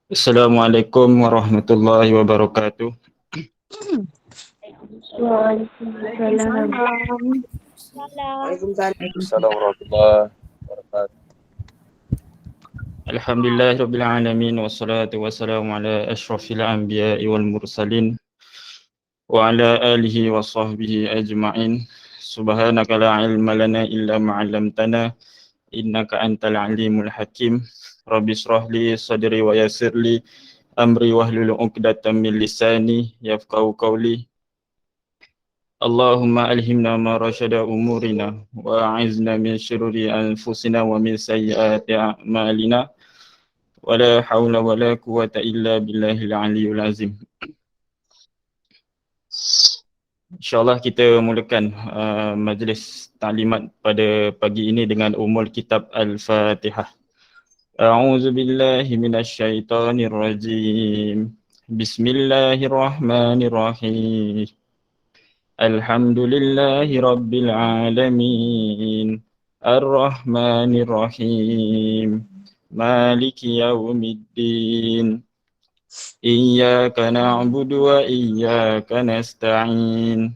Assalamualaikum warahmatullahi wabarakatuh. Waalaikumsalam. Assalamualaikum warahmatullahi wabarakatuh. Alhamdulillahirabbil alamin wassalatu wassalamu ala asyrafil anbiya'i wal mursalin wa ala alihi wa sahbihi ajma'in. Subhanaka la ilma lana illa ma 'allamtana innaka antal alimul hakim. Rabbi shrah li sadri wa yassir li amri wahlul 'uqdatam min lisani yafqahu qawli. Allahumma alhimna ma rasyada umurina wa a'izna min syururi anfusina wa min sayyiati a'malina wa la hawla wa la quwwata illa billahil aliyyil azim. InsyaAllah kita mulakan majlis taklimat pada pagi ini dengan umul kitab Al-Fatihah. A'udzu billahi minasy syaithanir rajim. Bismillahirrahmanirrahim. Alhamdulillahi rabbil alamin. Ar-Rahmanir Rahim. Maliki yaumiddin. Iyyaka na'budu wa iyyaka nasta'in.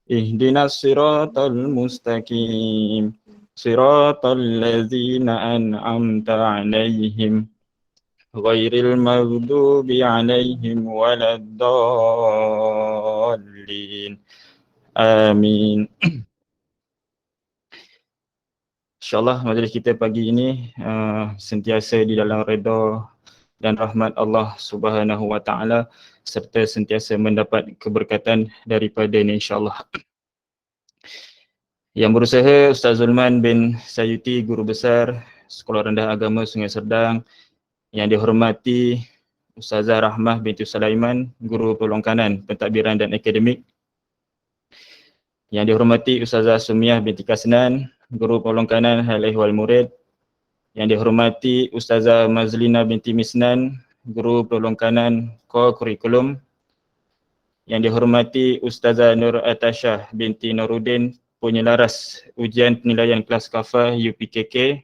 Ihdinas siratal mustaqim. Siratal ladzina an'amta 'alaihim ghairil maghdubi 'alaihim waladdallin. Amin. InsyaAllah majlis kita pagi ini sentiasa di dalam redha dan rahmat Allah Subhanahu wa taala serta sentiasa mendapat keberkatan daripadanya insyaAllah. Yang berusaha Ustaz Zulman bin Sayuti, Guru Besar Sekolah Rendah Agama Sungai Serdang. Yang dihormati Ustazah Rahmah binti Sulaiman, Guru Peluang Kanan Pentadbiran dan Akademik. Yang dihormati Ustazah Sumiah binti Kasnan, Guru Peluang Kanan Hal Ehwal Murid. Yang dihormati Ustazah Mazlina binti Misnan, Guru Peluang Kanan Kurikulum. Yang dihormati Ustazah Nur Atasyah binti Nuruddin, Penyelaras Ujian Penilaian Kelas Kafah UPKK.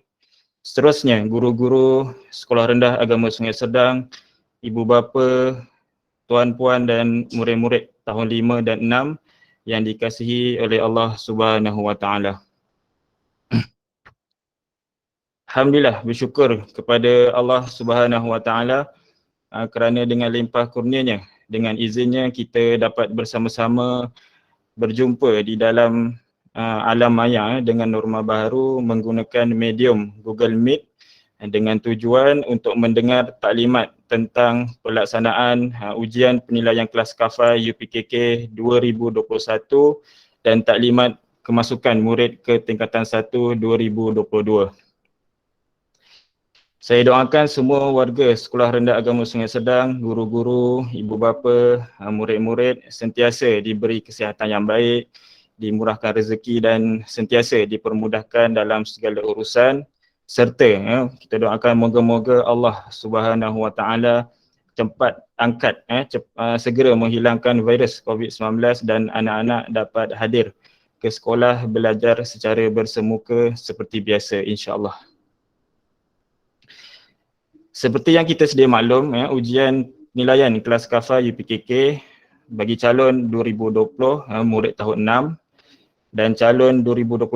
Seterusnya, guru-guru Sekolah Rendah Agama Sungai Serdang, ibu bapa, tuan-puan dan murid-murid tahun 5 dan 6 yang dikasihi oleh Allah Subhanahu wa taala. Alhamdulillah, bersyukur kepada Allah Subhanahu wa taala kerana dengan limpah kurnianya, dengan izinnya kita dapat bersama-sama berjumpa di dalam alam maya dengan norma baru menggunakan medium Google Meet dengan tujuan untuk mendengar taklimat tentang pelaksanaan ujian penilaian kelas kafah UPKK 2021 dan taklimat kemasukan murid ke tingkatan 1 2022. Saya doakan semua warga Sekolah Rendah Agama Sungai Serdang, guru-guru, ibu bapa, murid-murid sentiasa diberi kesihatan yang baik, dimurahkan rezeki dan sentiasa dipermudahkan dalam segala urusan, serta kita doakan moga-moga Allah Subhanahu wa taala cepat angkat segera menghilangkan virus COVID-19 dan anak-anak dapat hadir ke sekolah belajar secara bersemuka seperti biasa insya-Allah. Seperti yang kita sedia maklum, ujian penilaian kelas kafah UPKK bagi calon 2020 murid tahun 6 dan calon 2021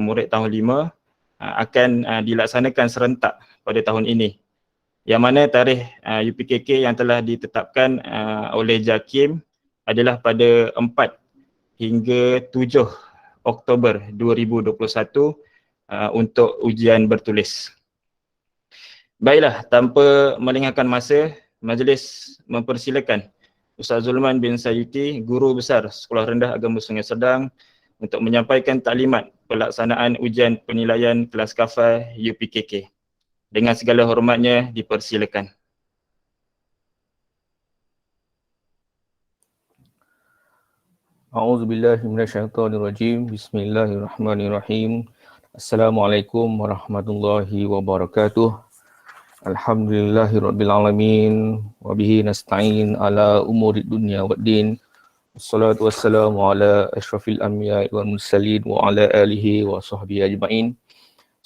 murid tahun 5 akan dilaksanakan serentak pada tahun ini. Yang mana tarikh UPKK yang telah ditetapkan oleh JAKIM adalah pada 4 hingga 7 Oktober 2021 untuk ujian bertulis. Baiklah, tanpa melengahkan masa, majlis mempersilakan Ustaz Zulman bin Sayuti, Guru Besar Sekolah Rendah Agama Sungai Serdang untuk menyampaikan taklimat pelaksanaan ujian penilaian kelas kafah UPKK. Dengan segala hormatnya, dipersilakan. A'udzubillahi minasyaitonirrajim. Bismillahirrahmanirrahim. Assalamualaikum warahmatullahi wabarakatuh. Alhamdulillahirabbil alamin wa bihi nasta'in ala umuri dunya waddin. Wassalatu wassalamu ala asyrafil anbiya'i wal mursalin wa ala alihi wa sahbihi ajma'in.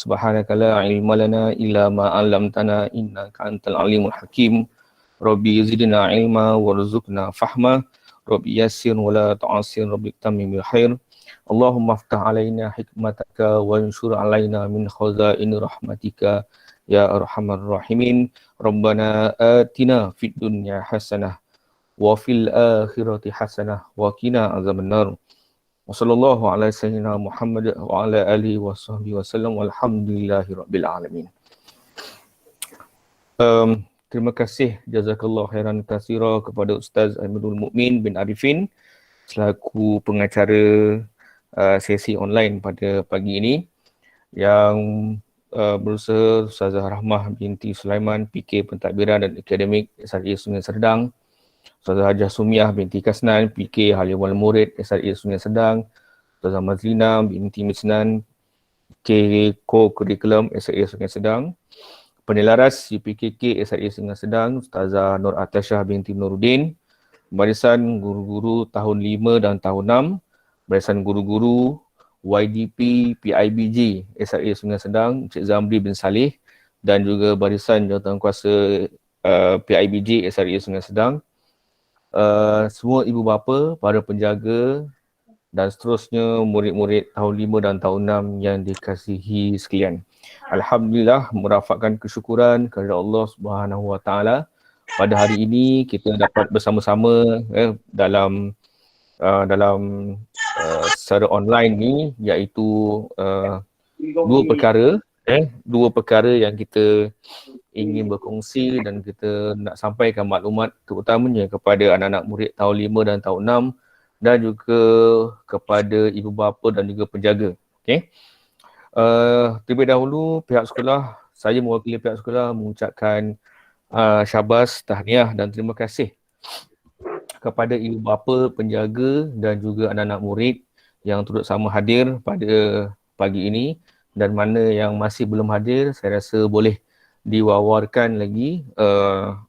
Subhanaka la ilma lana illa ma 'allamtana innaka antal alimul hakim. Rabbi zidna ilma warzuqna fahma. Rabbi yassir wa la tu'assir. Rabbi tamim bil khair. Allahumma aftah alaina hikmataka wa anshur alaina min khazaini rahmatika ya arhamar rahimin. Rabbana atina fid dunya hasanah wa fil akhirati hasanah wa qina azabannar. Wa sallallahu ala sayyidina Muhammad wa ala alihi wa sahbihi wasallam walhamdulillahi rabbil alamin. Terima kasih jazakallahu khairan katsira kepada Ustaz Amirul Mukmin bin Arifin selaku pengacara sesi online pada pagi ini, yang berusaha Ustazah Rahmah binti Sulaiman, PK Pentadbiran dan Akademik SRA Sungai Serdang, Ustazah Hajah Sumiah binti Kasnan, PK Halim Wal Murid SRA Sungai Serdang, Ustazah Mazlina binti Misnan, K Co-Curriculum SRA Sungai Serdang, Penelaras UPKK SRA Sungai Serdang, Ustazah Nur Atasyah binti Nuruddin, Barisan Guru-Guru tahun 5 dan tahun 6, Barisan Guru-Guru YDP PIBG SRA Sungai Serdang, Encik Zamri bin Saleh, dan juga Barisan Jawatankuasa PIBG SRA Sungai Serdang, semua ibu bapa, para penjaga dan seterusnya murid-murid tahun 5 dan tahun 6 yang dikasihi sekalian. Alhamdulillah, merafakkan kesyukuran kepada Allah Subhanahu Wa Taala, pada hari ini kita dapat bersama-sama dalam secara online ni, iaitu dua perkara yang kita ingin berkongsi dan kita nak sampaikan maklumat terutamanya kepada anak-anak murid tahun 5 dan tahun 6 dan juga kepada ibu bapa dan juga penjaga. Okey. Terlebih dahulu saya mewakili pihak sekolah mengucapkan syabas, tahniah dan terima kasih kepada ibu bapa, penjaga dan juga anak-anak murid yang turut sama hadir pada pagi ini, dan mana yang masih belum hadir saya rasa boleh diwawarkan lagi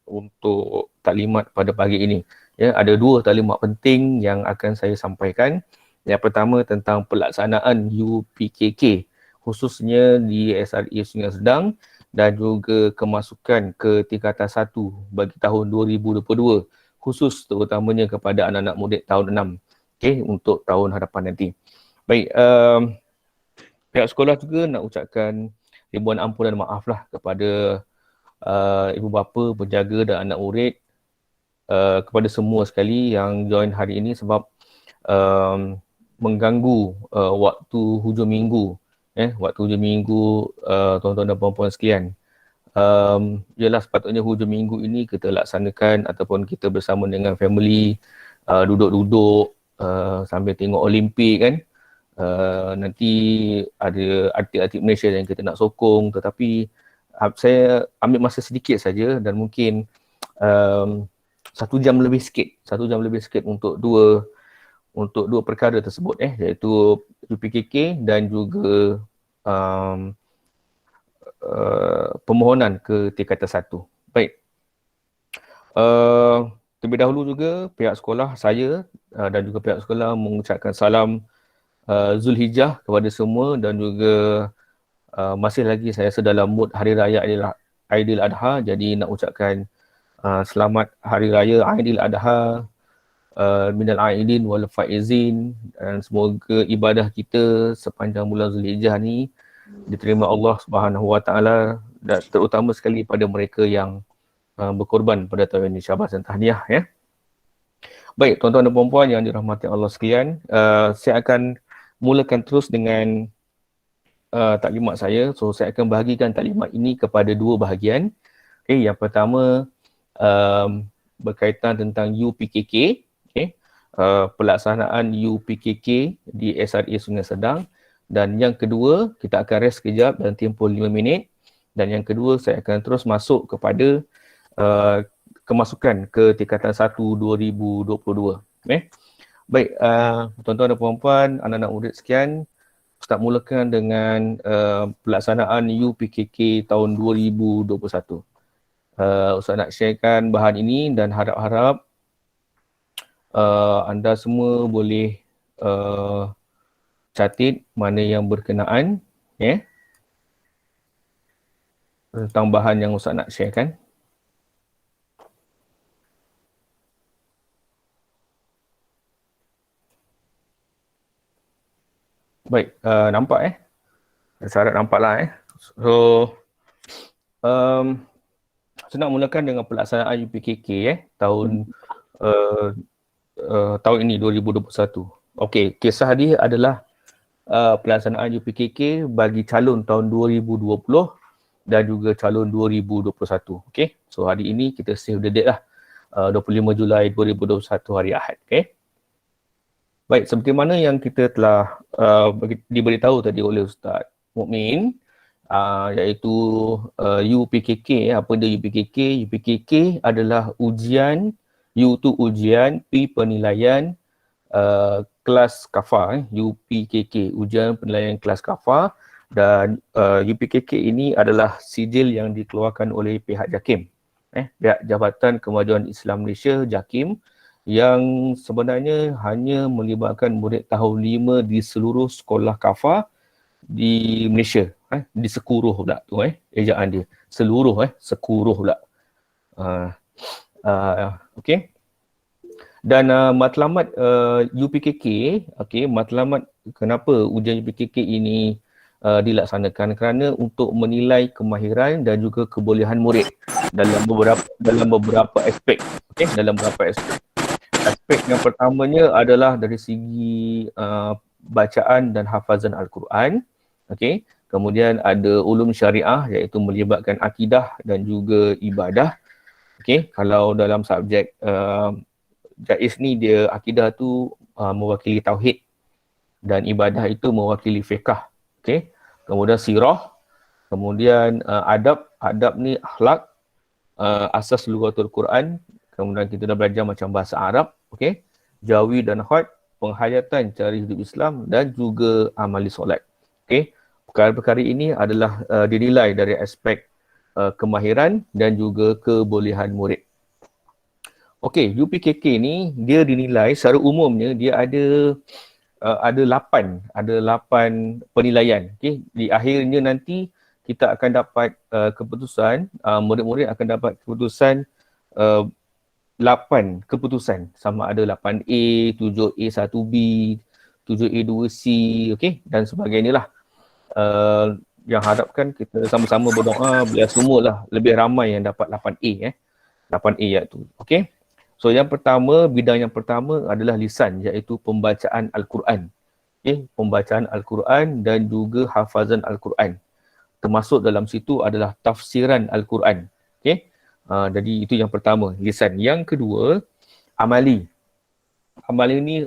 untuk taklimat pada pagi ini. Ya, ada dua taklimat penting yang akan saya sampaikan. Yang pertama tentang pelaksanaan UPKK khususnya di SRA Sungai Serdang dan juga kemasukan ke tingkatan 1 bagi tahun 2022, khusus terutamanya kepada anak-anak murid tahun 6, okay, untuk tahun hadapan nanti. Baik, pihak sekolah juga nak ucapkan ribuan ampun dan maaf lah kepada ibu bapa, penjaga dan anak murid, kepada semua sekali yang join hari ini sebab mengganggu waktu hujung minggu, tuan-tuan dan puan-puan sekalian. Ialah sepatutnya hujung minggu ini kita laksanakan ataupun kita bersama dengan family, duduk-duduk sambil tengok Olimpik kan. Nanti ada artis-artis Malaysia yang kita nak sokong, tetapi saya ambil masa sedikit saja dan mungkin 1 jam lebih sikit untuk dua perkara tersebut, iaitu UPKK dan juga permohonan ke tingkatan 1. Baik. Terlebih dahulu juga pihak sekolah, saya dan juga pihak sekolah mengucapkan salam Zulhijjah kepada semua, dan juga masih lagi saya rasa dalam mood Hari Raya Aidil Adha, jadi nak ucapkan selamat Hari Raya Aidil Adha, minal aidin wal faizin, dan semoga ibadah kita sepanjang bulan Zulhijjah ni diterima Allah Subhanahu Wa Taala, dan terutama sekali pada mereka yang berkorban pada tahun ini. Syabas dan tahniah ya. Baik, tuan-tuan dan puan-puan yang dirahmati Allah sekalian, saya akan mulakan terus dengan taklimat saya. So saya akan bahagikan taklimat ini kepada dua bahagian. Okay, yang pertama berkaitan tentang UPKK, pelaksanaan UPKK di SRA Sungai Serdang, dan yang kedua kita akan rest sekejap dan tempoh 5 minit, dan yang kedua saya akan terus masuk kepada kemasukan ke tingkatan 1 2022. Baik, tuan-tuan dan puan-puan, anak-anak murid sekian, Ustaz mulakan dengan pelaksanaan UPKK tahun 2021. Ustaz nak sharekan bahan ini dan harap-harap anda semua boleh catat mana yang berkenaan tentang bahan yang Ustaz nak sharekan. Baik, nampak saya harap nampak lah So, saya nak mulakan dengan pelaksanaan UPKK tahun tahun ini 2021. Okey, kisah dia adalah pelaksanaan UPKK bagi calon tahun 2020 dan juga calon 2021. Okey, so hari ini kita save the date lah, 25 Julai 2021 hari Ahad. Okey. Baik, seperti mana yang kita telah diberitahu tadi oleh Ustaz Mukmin, iaitu UPKK. Apa dia UPKK? UPKK adalah ujian, U tu ujian, P penilaian kelas KAFA, UPKK, ujian penilaian kelas KAFA, dan UPKK ini adalah sijil yang dikeluarkan oleh pihak JAKIM, pihak Jabatan Kemajuan Islam Malaysia, JAKIM, yang sebenarnya hanya melibatkan murid tahun 5 di seluruh sekolah KAFA di Malaysia, di Sekuruh pula tu ejaan dia, seluruh Sekuruh pula. Okey. Dan matlamat UPKK, matlamat kenapa ujian UPKK ini dilaksanakan, kerana untuk menilai kemahiran dan juga kebolehan murid dalam beberapa aspek. Dalam beberapa aspek. Aspek yang pertamanya adalah dari segi bacaan dan hafazan Al-Quran. Kemudian ada ulum syariah, iaitu melibatkan akidah dan juga ibadah. Kalau dalam subjek JAIS ni, dia akidah tu mewakili tauhid dan ibadah itu mewakili fiqh. Kemudian sirah, kemudian adab ni akhlak, asas lughatul Quran, kemudian kita dah belajar macam bahasa Arab, jawi dan khat, penghayatan cara hidup Islam dan juga amali solat. Perkara-perkara ini adalah dinilai dari aspek kemahiran dan juga kebolehan murid. UPKK ni dia dinilai secara umumnya dia ada 8 penilaian. Di akhirnya nanti kita akan dapat keputusan, murid-murid akan dapat keputusan 8 keputusan, sama ada 8A, 7A, 1B, 7A, 2C, dan sebagainya lah. Yang harapkan kita sama-sama berdoa biar semualah lebih ramai yang dapat 8A, 8A iaitu. So yang pertama, bidang yang pertama adalah lisan, iaitu pembacaan Al-Quran. Pembacaan Al-Quran dan juga hafazan Al-Quran. Termasuk dalam situ adalah tafsiran Al-Quran. Jadi itu yang pertama, lisan. Yang kedua, amali. Amali ni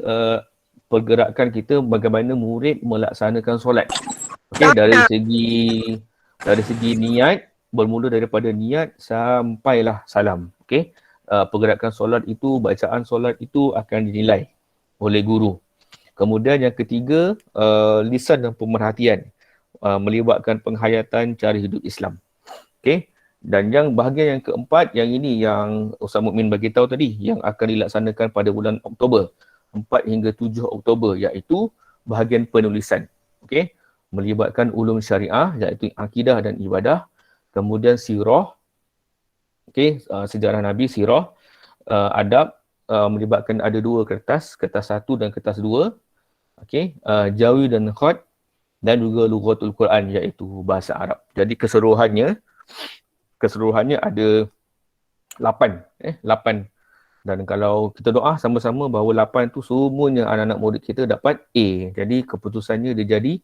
pergerakan kita bagaimana murid melaksanakan solat. Dari segi niat, bermula daripada niat sampailah salam. Pergerakan solat itu, bacaan solat itu akan dinilai oleh guru. Kemudian yang ketiga, lisan dan pemerhatian, melibatkan penghayatan cara hidup Islam. Dan yang bahagian yang keempat, yang ini yang Ustaz Mukmin bagi tahu tadi, yang akan dilaksanakan pada bulan Oktober, 4 hingga 7 Oktober, iaitu bahagian penulisan. Melibatkan ulum syariah, iaitu akidah dan ibadah. Kemudian sirah, sejarah Nabi, sirah, adab, melibatkan ada 2 kertas 1 dan kertas 2. Jawi dan khat, dan juga lughatul Quran, iaitu bahasa Arab. Jadi keseluruhannya ada 8. Dan kalau kita doa sama-sama bahawa 8 tu semuanya anak-anak murid kita dapat A. Jadi keputusannya dia jadi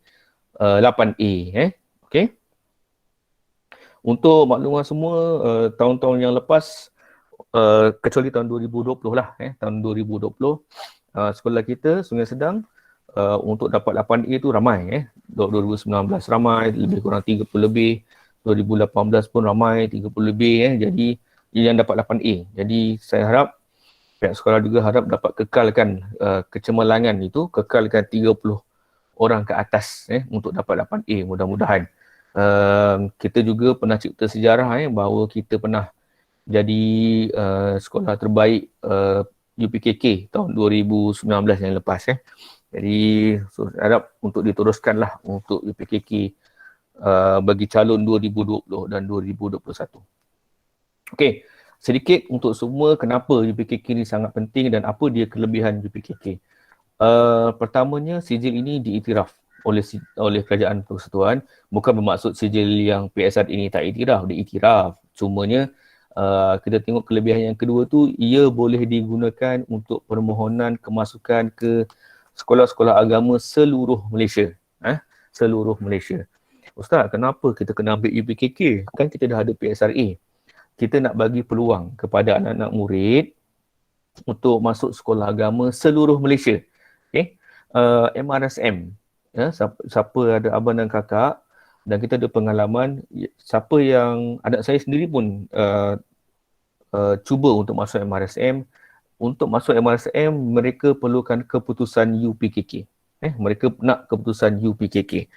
8A. Untuk maklumat semua, tahun-tahun yang lepas, kecuali tahun 2020 lah, tahun 2020, sekolah kita Sungai Sedang untuk dapat 8A tu ramai. 2019 ramai, lebih kurang 30 lebih. 2018 pun ramai, 30 lebih. Jadi yang dapat 8A. Jadi saya harap pihak sekolah juga harap dapat kekalkan kecemerlangan itu, kekalkan 30 orang ke atas untuk dapat 8A, mudah-mudahan. Kita juga pernah cipta sejarah bahawa kita pernah jadi sekolah terbaik UPKK tahun 2019 yang lepas. Jadi harap untuk diteruskanlah untuk UPKK bagi calon 2020 dan 2021. Sedikit untuk semua kenapa UPKK ni sangat penting dan apa dia kelebihan UPKK. Pertamanya, sijil ini diiktiraf oleh kerajaan persekutuan. Bukan bermaksud sijil yang PSR ini tak iktiraf, dia iktiraf. Cumanya kita tengok kelebihan yang kedua tu, ia boleh digunakan untuk permohonan kemasukan ke sekolah-sekolah agama seluruh Malaysia. Seluruh Malaysia. Ustaz, kenapa kita kena ambil UPKK? Kan kita dah ada PSRA. Kita nak bagi peluang kepada anak-anak murid untuk masuk sekolah agama seluruh Malaysia. Okay? MRSM. Siapa ada abang dan kakak dan kita ada pengalaman, siapa yang, anak saya sendiri pun cuba untuk masuk MRSM. Untuk masuk MRSM, mereka perlukan keputusan UPKK. Mereka nak keputusan UPKK.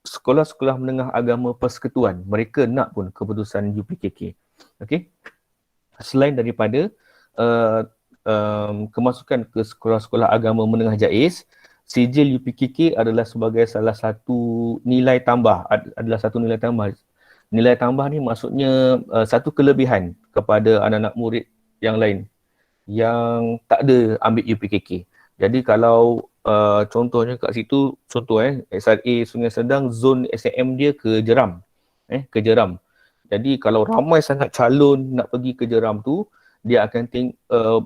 Sekolah-sekolah menengah agama persekutuan, mereka nak pun keputusan UPKK. Okay? Selain daripada kemasukan ke sekolah-sekolah agama menengah JAIZ, sijil UPKK adalah sebagai salah satu nilai tambah, Nilai tambah ni maksudnya satu kelebihan kepada anak-anak murid yang lain yang tak ada ambil UPKK. Jadi kalau contohnya kat situ, SRA Sungai Sedang, zon SAM dia ke Jeram. Ke Jeram. Jadi kalau ramai sangat calon nak pergi ke Jeram tu, dia akan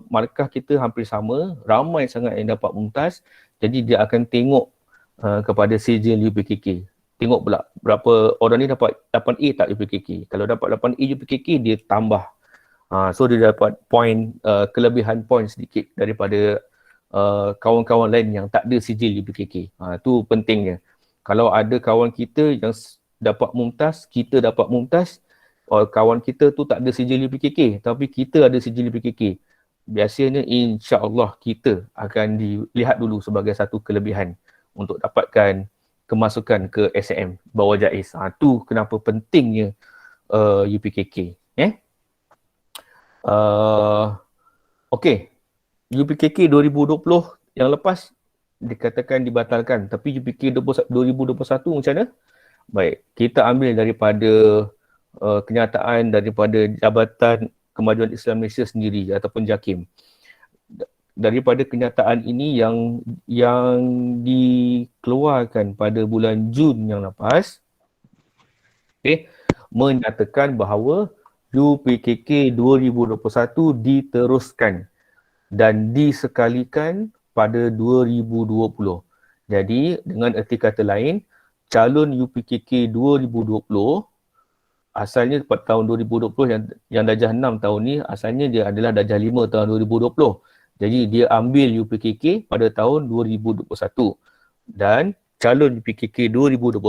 markah kita hampir sama, ramai sangat yang dapat mumtaz, jadi dia akan tengok kepada sijil UPKK. Tengok pula berapa orang ni dapat 8A tak UPKK. Kalau dapat 8A UPKK, dia tambah. So dia dapat point, kelebihan point sedikit daripada kawan-kawan lain yang tak ada sijil UPKK. Tu pentingnya. Kalau ada kawan kita yang dapat mumtaz, kita dapat mumtaz, kawan kita tu tak ada sijil UPKK, tapi kita ada sijil UPKK, biasanya insya-Allah kita akan dilihat dulu sebagai satu kelebihan untuk dapatkan kemasukan ke SAM bawah JAIZ. Tu kenapa pentingnya UPKK. Okey. UPKK 2020 yang lepas dikatakan dibatalkan, tapi UPKK 2021 macam mana? Baik, kita ambil daripada kenyataan daripada Jabatan Kemajuan Islam Malaysia sendiri ataupun JAKIM. Daripada kenyataan ini yang dikeluarkan pada bulan Jun yang lepas, menyatakan bahawa UPKK 2021 diteruskan dan disekalikan pada 2020. Jadi dengan erti kata lain, calon UPKK 2020 asalnya pada tahun 2020 yang darjah 6 tahun ni, asalnya dia adalah darjah 5 tahun 2020. Jadi dia ambil UPKK pada tahun 2021. Dan calon UPKK 2021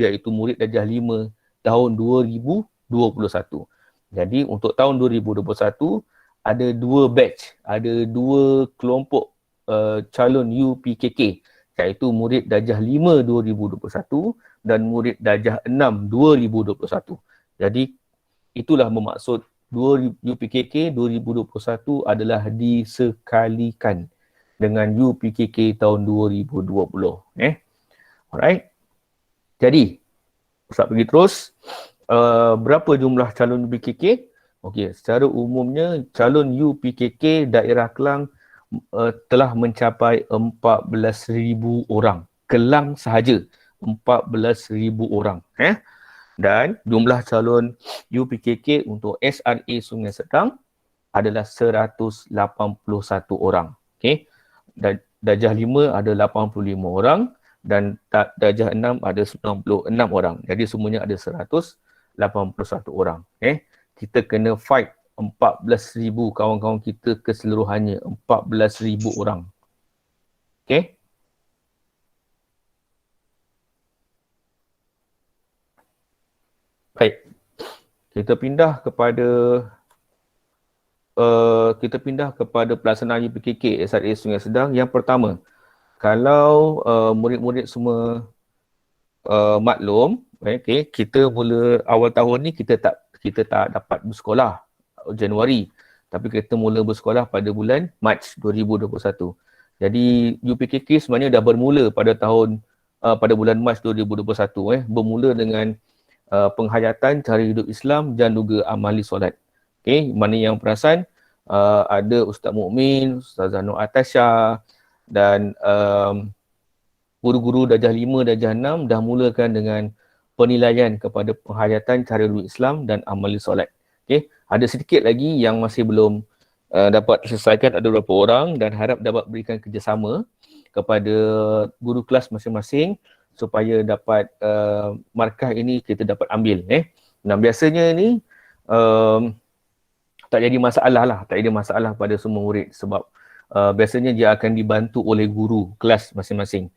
iaitu murid darjah 5 tahun 2021. Jadi untuk tahun 2021 ada dua batch, ada dua kelompok calon UPKK, iaitu murid darjah 5 2021 dan murid darjah 6 2021. Jadi itulah bermaksud UPKK 2021 adalah disekalikan dengan UPKK tahun 2020. Alright. Jadi, Ustaz pergi terus. Berapa jumlah calon UPKK? Okey, secara umumnya calon UPKK daerah Kelang telah mencapai 14,000 orang. Kelang sahaja 14,000 orang. Dan jumlah calon UPKK untuk SRA Sungai Sedang adalah 181 orang. Okey. Darjah 5 ada 85 orang dan darjah 6 ada 96 orang. Jadi semuanya ada 181 orang. Kita kena fight 14,000 kawan-kawan kita keseluruhannya, 14,000 orang. Okey. Baik. Kita pindah kepada pelaksanaan UPKK SRA Sungai Sedang. Yang pertama, kalau murid-murid semua maklum, kita mula awal tahun ni kita tak dapat bersekolah Januari, tapi kita mula bersekolah pada bulan Mac 2021. Jadi UPKK sebenarnya dah bermula pada bulan Mac 2021, bermula dengan penghayatan cara hidup Islam dan juga amali solat. Okey, mana yang perasan ada Ustaz Mukmin, Ustazah Nur Atasha dan guru-guru darjah 5, darjah 6 dah mulakan dengan penilaian kepada penghayatan cara hidup Islam dan amali solat. Okay. Ada sedikit lagi yang masih belum dapat diselesaikan, ada beberapa orang, dan harap dapat berikan kerjasama kepada guru kelas masing-masing supaya dapat markah ini kita dapat ambil. Dan biasanya ni tak jadi masalah lah, tak ada masalah pada semua murid sebab biasanya dia akan dibantu oleh guru kelas masing-masing.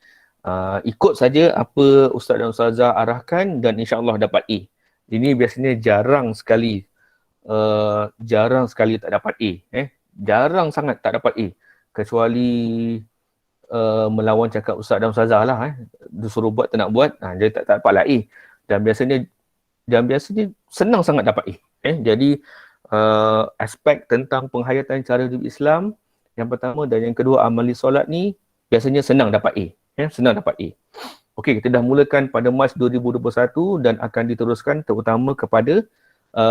Ikut saja apa ustaz dan ustazah arahkan dan insya-Allah dapat A. Ini biasanya jarang sekali tak dapat A. Jarang sangat tak dapat A. Kecuali melawan cakap ustaz dan ustazah lah. Disuruh buat tak nak buat, dia tak dapatlah A. Dan biasanya senang sangat dapat A. Jadi aspek tentang penghayatan cara hidup Islam yang pertama dan yang kedua amali solat ni biasanya senang dapat A. Senang dapat A. Okey, kita dah mulakan pada Mac 2021 dan akan diteruskan terutama kepada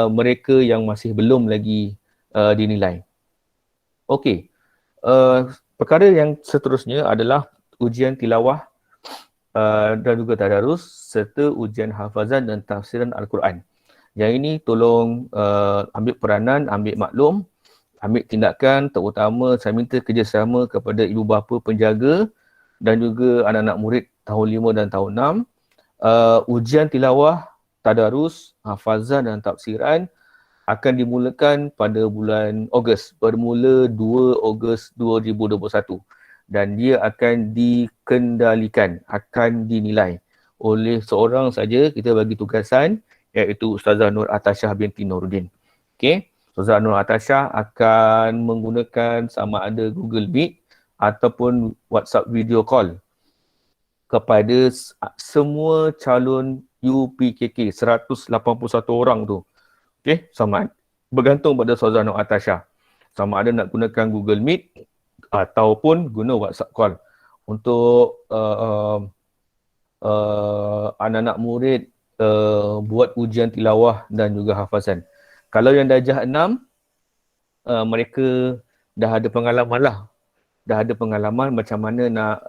mereka yang masih belum lagi dinilai. Okey. Perkara yang seterusnya adalah ujian tilawah dan juga tadarus serta ujian hafazan dan tafsiran Al-Quran. Yang ini tolong ambil peranan, ambil maklum, ambil tindakan, terutama saya minta kerjasama kepada ibu bapa penjaga dan juga anak-anak murid tahun 5 dan tahun 6. Ujian tilawah, tadarus, hafazan dan tafsiran akan dimulakan pada bulan Ogos, bermula 2 Ogos 2021 dan dia akan dikendalikan, akan dinilai oleh seorang saja. Kita bagi tugasan iaitu Ustazah Nur Atasyah binti Nuruddin. Okey, Ustazah Nur Atasyah akan menggunakan sama ada Google Meet ataupun WhatsApp video call kepada semua calon UPKK 181 orang tu. Okey, sama bergantung pada Ustazah Nur Atasyah. Sama ada nak gunakan Google Meet ataupun guna WhatsApp call untuk anak-anak murid buat ujian tilawah dan juga hafazan. Kalau yang darjah 6, mereka dah ada pengalaman lah. Dah ada pengalaman macam mana nak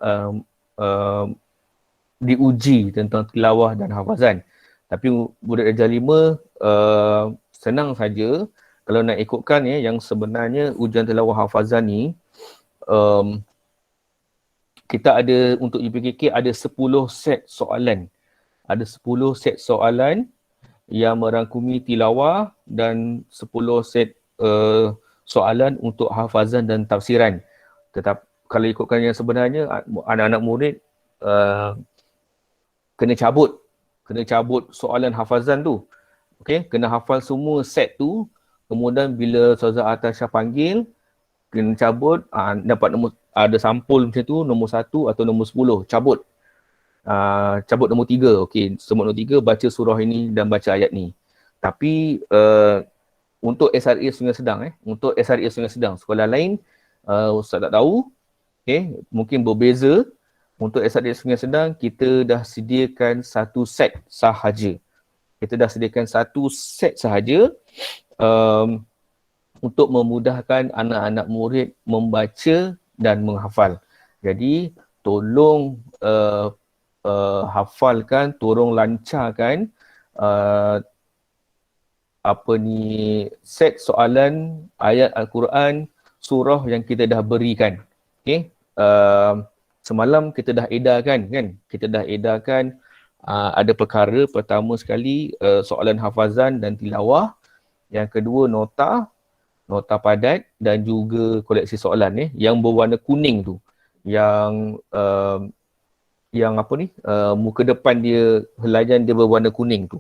diuji tentang tilawah dan hafazan. Tapi budak darjah 5 senang saja. Kalau nak ikutkan yang sebenarnya ujian tilawah hafazan ni kita ada untuk UPKK ada 10 set soalan. Ada 10 set soalan yang merangkumi tilawah dan 10 set soalan untuk hafazan dan tafsiran. Tetap kalau ikutkan yang sebenarnya anak-anak murid kena cabut soalan hafazan tu. Okey, kena hafal semua set tu. Kemudian bila Ustazah Atasyah panggil, kena cabut, dapat nombor, ada sampul macam tu, nombor 1 atau nombor 10, cabut. Cabut nombor 3, okey, semua nombor 3 baca surah ini dan baca ayat ni. Tapi untuk SRA Sungai Sedang, untuk SRA Sungai Sedang, sekolah lain Ustaz tak tahu, okey, mungkin berbeza. Untuk SRA Sungai Sedang kita dah sediakan satu set sahaja. Kita dah sediakan satu set sahaja untuk memudahkan anak-anak murid membaca dan menghafal. Jadi tolong hafalkan, tolong lancarkan set soalan ayat Al-Quran surah yang kita dah berikan. Okey. Semalam kita dah edarkan kan? Kita dah edarkan ada perkara pertama sekali soalan hafazan dan tilawah. Yang kedua nota padat dan juga koleksi soalan yang berwarna kuning tu. Yang muka depan dia, helaian dia berwarna kuning tu.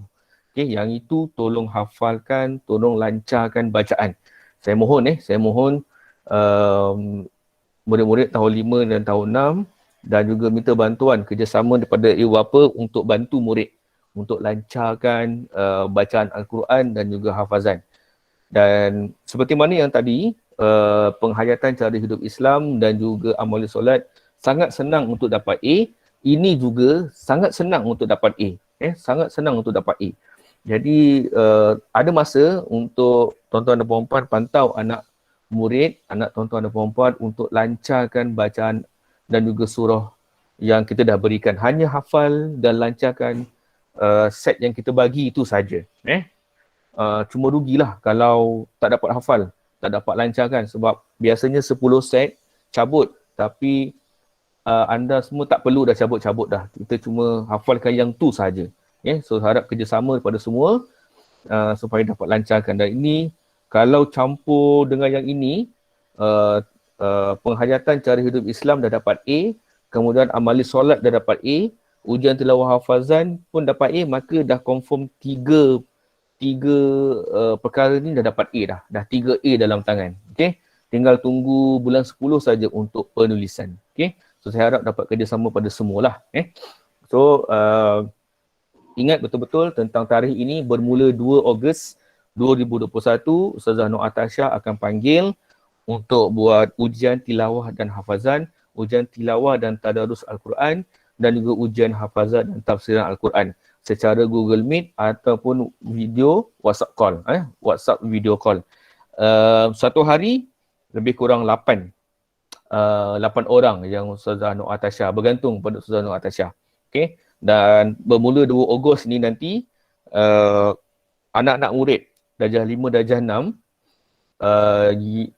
Okey, yang itu tolong hafalkan, tolong lancarkan bacaan. Saya mohon murid-murid tahun 5 dan tahun 6 dan juga minta bantuan kerjasama daripada ibu bapa untuk bantu murid untuk lancarkan bacaan Al-Quran dan juga hafazan. Dan seperti mana yang tadi, penghayatan cara hidup Islam dan juga amali solat sangat senang untuk dapat A. Ini juga sangat senang untuk dapat A. Sangat senang untuk dapat A. Jadi ada masa untuk tuan-tuan dan puan-puan pantau anak murid, anak tuan-tuan dan puan-puan untuk lancarkan bacaan dan juga surah yang kita dah berikan. Hanya hafal dan lancarkan set yang kita bagi itu saja. Cuma rugilah kalau tak dapat hafal, tak dapat lancarkan, sebab biasanya 10 set cabut, tapi anda semua tak perlu dah cabut-cabut dah. Kita cuma hafalkan yang tu saja. So harap kerjasama daripada semua supaya dapat lancarkan. Dan ini kalau campur dengan yang ini, penghayatan cara hidup Islam dah dapat A, kemudian amali solat dah dapat A, ujian tilawah hafazan pun dapat A, maka dah confirm tiga perkara ni dah dapat A dah. Dah 3A dalam tangan. Okay. Tinggal tunggu bulan 10 saja untuk penulisan. Okay. So saya harap dapat kerjasama pada semualah. So ingat betul-betul tentang tarikh ini bermula 2 Ogos 2021, Ustazah Nur Atasha akan panggil untuk buat ujian tilawah dan hafazan, ujian tilawah dan tadarus Al-Quran, dan juga ujian hafazan dan tafsiran Al-Quran secara Google Meet ataupun video WhatsApp call, WhatsApp video call. Satu hari lebih kurang 8 orang yang Ustazah Nur Atasha, bergantung pada Ustazah Nur Atasha. Okay. Dan bermula 2 Ogos ni nanti anak-anak murid darjah 5, darjah 6,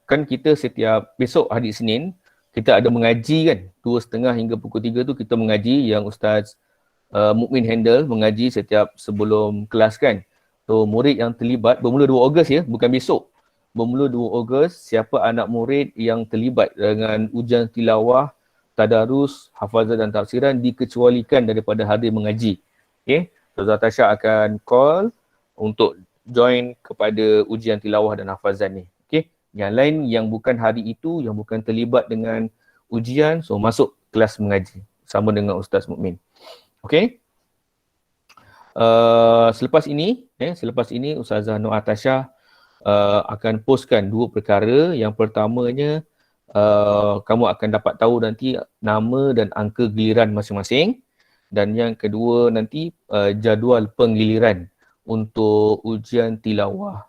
kan kita setiap besok hari Senin kita ada mengaji kan, 2:30 hingga pukul 3 tu kita mengaji, yang Ustaz Mukmin handle mengaji setiap sebelum kelas kan. So murid yang terlibat bermula 2 Ogos ya, bukan besok. Bermula 2 Ogos, siapa anak murid yang terlibat dengan ujian tilawah, tadarus, hafazan dan tafsiran dikecualikan daripada hari mengaji. Okay. Ustazah Tasha akan call untuk join kepada ujian tilawah dan hafazan ni. Okay. Yang lain yang bukan hari itu, yang bukan terlibat dengan ujian, so masuk kelas mengaji sama dengan Ustaz Mukmin. Okay. Selepas ini Ustazah Nur Atasha akan postkan 2 perkara. Yang pertamanya, kamu akan dapat tahu nanti nama dan angka giliran masing-masing. Dan yang kedua nanti jadual penggiliran untuk ujian tilawah,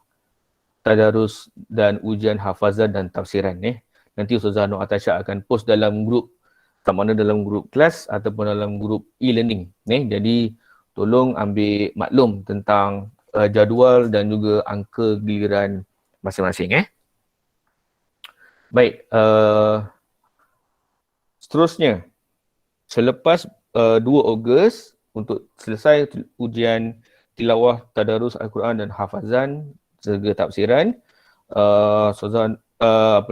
tadarus dan ujian hafazan dan tafsiran. Nanti Ustazah Nur Atasha akan post dalam grup, sama ada dalam grup kelas ataupun dalam grup e-learning. Jadi tolong ambil maklum tentang jadual dan juga angka giliran masing-masing. Baik, seterusnya selepas 2 Ogos untuk selesai ujian tilawah, tadarus Al-Quran dan hafazan serta tafsiran,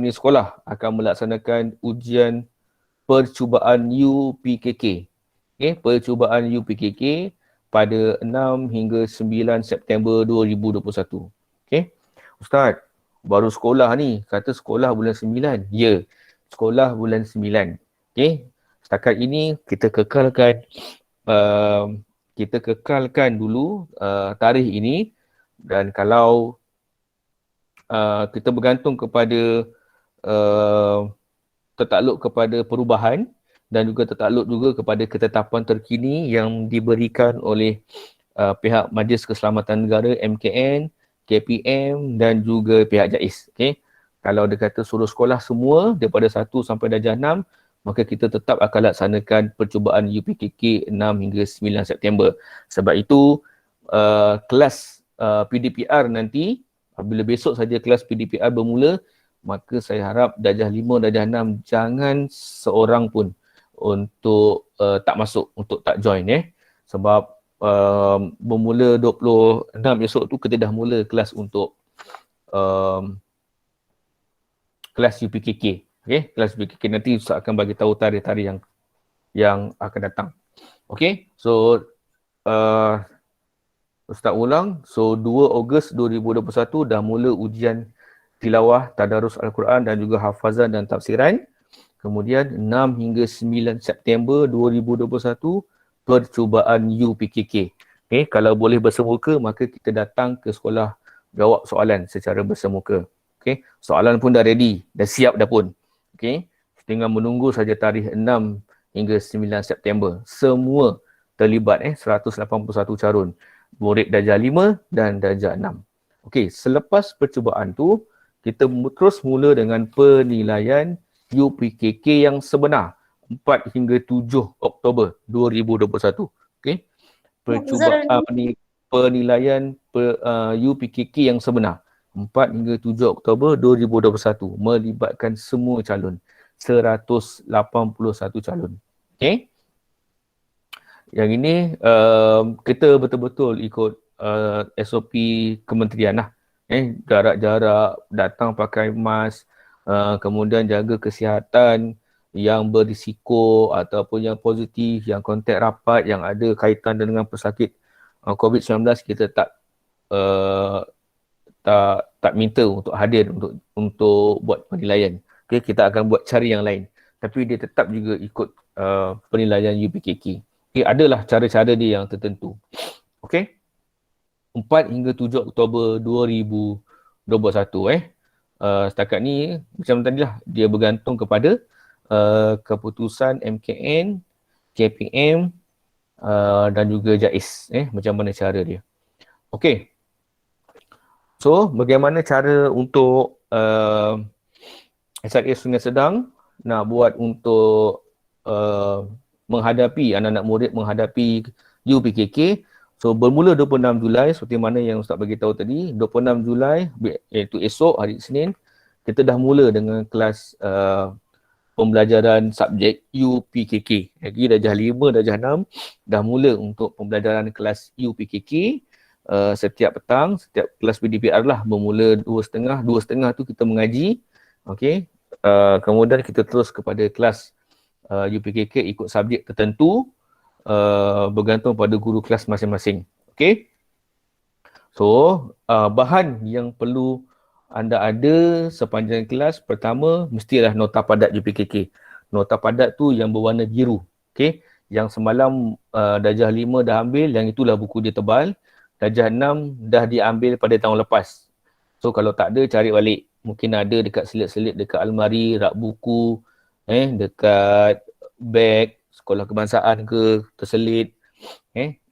sekolah akan melaksanakan ujian percubaan UPKK. Percubaan UPKK pada 6 hingga 9 September 2021. Ustaz, baru sekolah ni, kata sekolah bulan 9. Ya, sekolah bulan 9. Setakat ini kita kekalkan dulu tarikh ini, dan kalau kita bergantung kepada tertakluk kepada perubahan dan juga tertakluk juga kepada ketetapan terkini yang diberikan oleh pihak Majlis Keselamatan Negara MKN, KPM dan juga pihak JAIS. Kalau dia kata suruh sekolah semua daripada 1 sampai darjah 6, maka kita tetap akan laksanakan percubaan UPKK 6 hingga 9 September. Sebab itu kelas PDPR nanti, apabila besok saja kelas PDPR bermula, maka saya harap darjah 5, darjah 6 jangan seorang pun untuk tak masuk, untuk tak join. Sebab bermula 26 besok tu kita dah mula kelas untuk kelas UPKK. Kelas UPKK nanti Ustaz akan bagi tahu tarikh-tarikh yang akan datang. So Ustaz ulang, so 2 Ogos 2021 dah mula ujian tilawah, tadarus Al-Quran dan juga hafazan dan tafsiran. Kemudian 6 hingga 9 September 2021 percubaan UPKK. Kalau boleh bersemuka, maka kita datang ke sekolah jawab soalan secara bersemuka. Soalan pun dah ready, dah siap dah pun. Tinggal menunggu saja tarikh 6 hingga 9 September. Semua terlibat 181 carun. Murid darjah 5 dan darjah 6. Selepas percubaan tu, kita terus mula dengan penilaian UPKK yang sebenar. 4 hingga 7 Oktober 2021. Okey. Penilaian UPKK yang sebenar 4 hingga 7 Oktober 2021 melibatkan semua calon, 181 calon. Okey. Yang ini kita betul-betul ikut SOP kementerian lah. Jarak-jarak, datang pakai mask, kemudian jaga kesihatan yang berisiko ataupun yang positif, yang kontak rapat, yang ada kaitan dengan pesakit COVID-19, kita tak minta untuk hadir untuk buat penilaian. Okay, kita akan buat cari yang lain. Tapi dia tetap juga ikut penilaian UPKK. Okay, adalah cara-cara dia yang tertentu. Okay. 4 hingga 7 Oktober 2021 setakat ni macam tadi lah, dia bergantung kepada keputusan MKN, KPM dan juga JAIS, macam mana cara dia. Okey. So, bagaimana cara untuk SRA Sungai Sedang nak buat untuk menghadapi anak-anak murid menghadapi UPKK. So, bermula 26 Julai seperti mana yang Ustaz bagi tahu tadi, 26 Julai iaitu esok hari Isnin, kita dah mula dengan kelas pembelajaran subjek UPKK. Lagi darjah 5, darjah 6 dah mula untuk pembelajaran kelas UPKK. Setiap petang, setiap kelas PDPR lah bermula 2.30. 2.30 tu kita mengaji. Okey. Kemudian kita terus kepada kelas UPKK ikut subjek tertentu, bergantung pada guru kelas masing-masing. Okey. So, bahan yang perlu anda ada sepanjang kelas, pertama mestilah nota padat UPKK. Nota padat tu yang berwarna biru. Okey. Yang semalam darjah 5 dah ambil, yang itulah buku dia tebal. Darjah 6 dah diambil pada tahun lepas. So kalau tak ada, cari balik. Mungkin ada dekat selit-selit dekat almari, rak buku, dekat beg sekolah kebangsaan ke, terselit,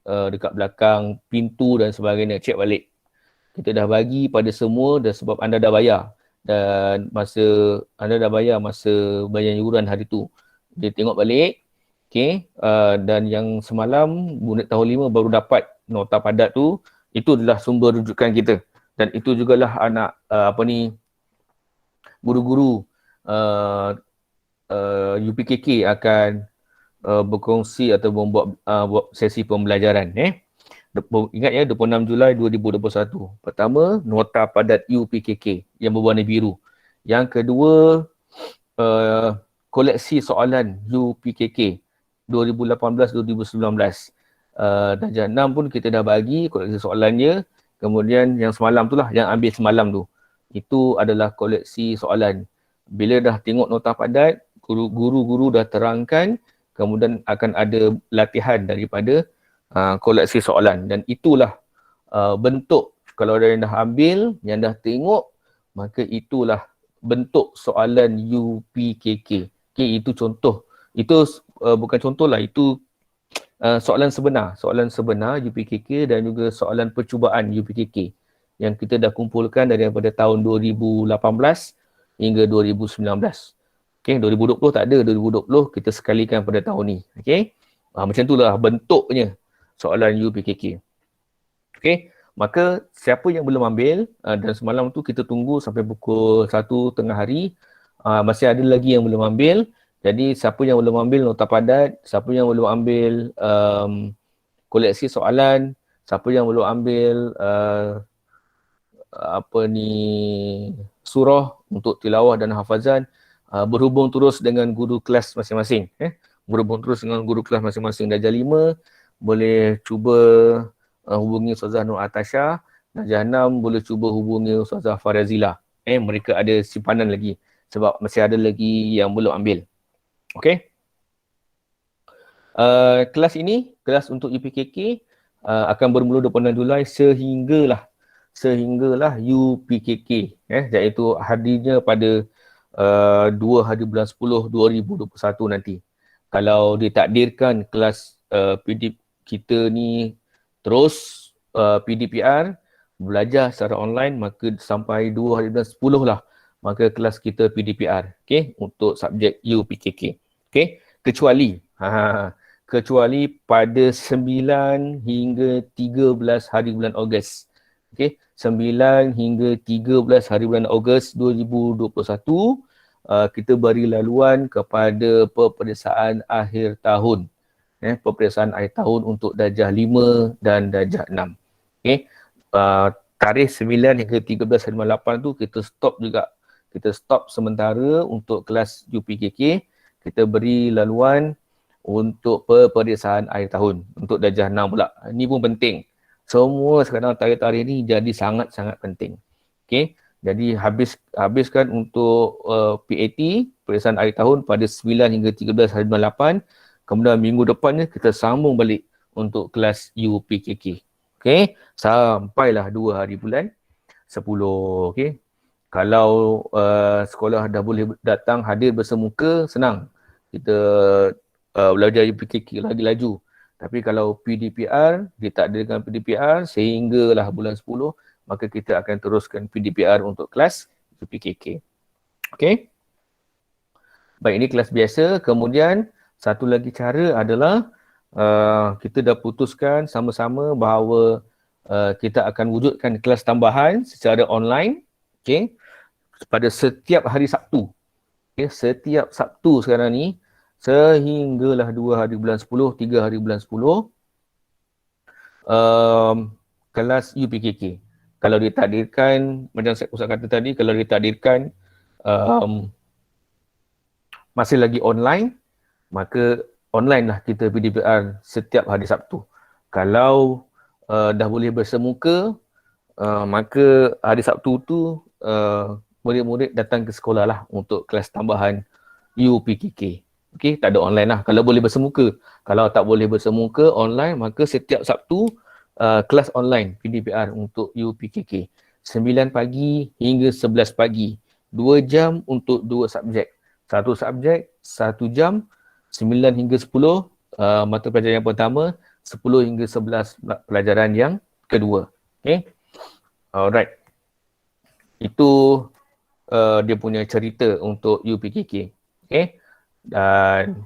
dekat belakang pintu dan sebagainya. Cek balik. Kita dah bagi pada semua dan sebab anda dah bayar. Dan anda dah bayar masa bayar yuran hari tu. Dia tengok balik. Okay. Dan yang semalam, murid tahun 5 baru dapat nota padat tu, itu adalah sumber rujukan kita. Dan itu jugalah anak guru-guru UPKK akan berkongsi atau buat sesi pembelajaran. Ingat ya, 26 Julai 2021. Pertama, nota padat UPKK yang berwarna biru. Yang kedua, koleksi soalan UPKK 2018-2019. Darjah 6 pun kita dah bagi koleksi soalannya. Kemudian yang semalam tu lah, yang ambil semalam tu, itu adalah koleksi soalan. Bila dah tengok nota padat, guru-guru dah terangkan, kemudian akan ada latihan daripada koleksi soalan. Dan itulah bentuk, kalau ada yang dah ambil, yang dah tengok, maka itulah bentuk soalan UPKK. Okay, itu contoh. Itu bukan contoh lah, itu soalan sebenar UPKK dan juga soalan percubaan UPKK yang kita dah kumpulkan daripada tahun 2018 hingga 2019. Okey, 2020 tak ada, 2020 kita sekalikan pada tahun ni. Okey. Macam itulah bentuknya soalan UPKK. Okey, maka siapa yang belum ambil dan semalam tu kita tunggu sampai pukul 1 tengah hari, masih ada lagi yang belum ambil. Jadi siapa yang belum ambil nota padat, siapa yang belum ambil koleksi soalan, siapa yang belum ambil surah untuk tilawah dan hafazan, berhubung terus dengan guru kelas masing-masing. Berhubung terus dengan guru kelas masing-masing. Darjah 5 boleh cuba hubungi Ustazah Nur Atasha. Darjah 6 boleh cuba hubungi Ustazah Farazila. Mereka ada simpanan lagi sebab masih ada lagi yang belum ambil. Okey. Kelas ini, kelas untuk UPKK akan bermula 26 Julai sehinggalah UPKK, iaitu harinya pada 2 hari bulan 10 2021 nanti. Kalau ditakdirkan kelas PD kita ni terus PDPR belajar secara online, maka sampai 2 hari bulan 10 lah, maka kelas kita PDPR, okey, untuk subjek UPKK. Okey, kecuali pada 9 hingga 13 hari bulan Ogos. Okey, 9 hingga 13 hari bulan Ogos 2021 kita beri laluan kepada peperiksaan akhir tahun. Peperiksaan akhir tahun untuk darjah 5 dan darjah 6. Okey. Tarikh 9 hingga 13 hari bulan 8 tu kita stop juga. Kita stop sementara untuk kelas UPKK. Kita beri laluan untuk peperiksaan akhir tahun untuk darjah 6 pula. Ini pun penting. Semua sekarang tarikh-tarikh ni jadi sangat-sangat penting. Okey. Jadi habiskan untuk PAT, peperiksaan akhir tahun pada 9 hingga 13 hari bulan 8. Kemudian minggu depannya kita sambung balik untuk kelas UPKK. Okey, sampailah 2 hari bulan 10. Okey. Kalau sekolah dah boleh datang hadir bersemuka, senang. Kita belajar UPKK lagi laju. Tapi kalau PDPR, ditakdirkan PDPR sehinggalah bulan 10, maka kita akan teruskan PDPR untuk kelas UPKK. Okey. Baik, ini kelas biasa. Kemudian satu lagi cara adalah kita dah putuskan sama-sama bahawa kita akan wujudkan kelas tambahan secara online, okey, pada setiap hari Sabtu. Okey, setiap Sabtu sekarang ni sehinggalah 2 hari bulan 10, 3 hari bulan 10 kelas UPKK. Kalau ditakdirkan, macam saya kata tadi, kalau ditakdirkan masih lagi online, maka online lah kita PDPR setiap hari Sabtu. Kalau dah boleh bersemuka, maka hari Sabtu tu murid-murid datang ke sekolah lah untuk kelas tambahan UPKK. Okey, tak ada online lah kalau boleh bersemuka. Kalau tak boleh bersemuka online, maka setiap Sabtu kelas online PDPR untuk UPKK. 9 pagi hingga 11 pagi. 2 jam untuk 2 subjek. Satu subjek, 1 jam, 9 hingga 10 mata pelajaran yang pertama, 10 hingga 11 pelajaran yang kedua. Okay. Alright. Itu dia punya cerita untuk UPKK. Okay. Dan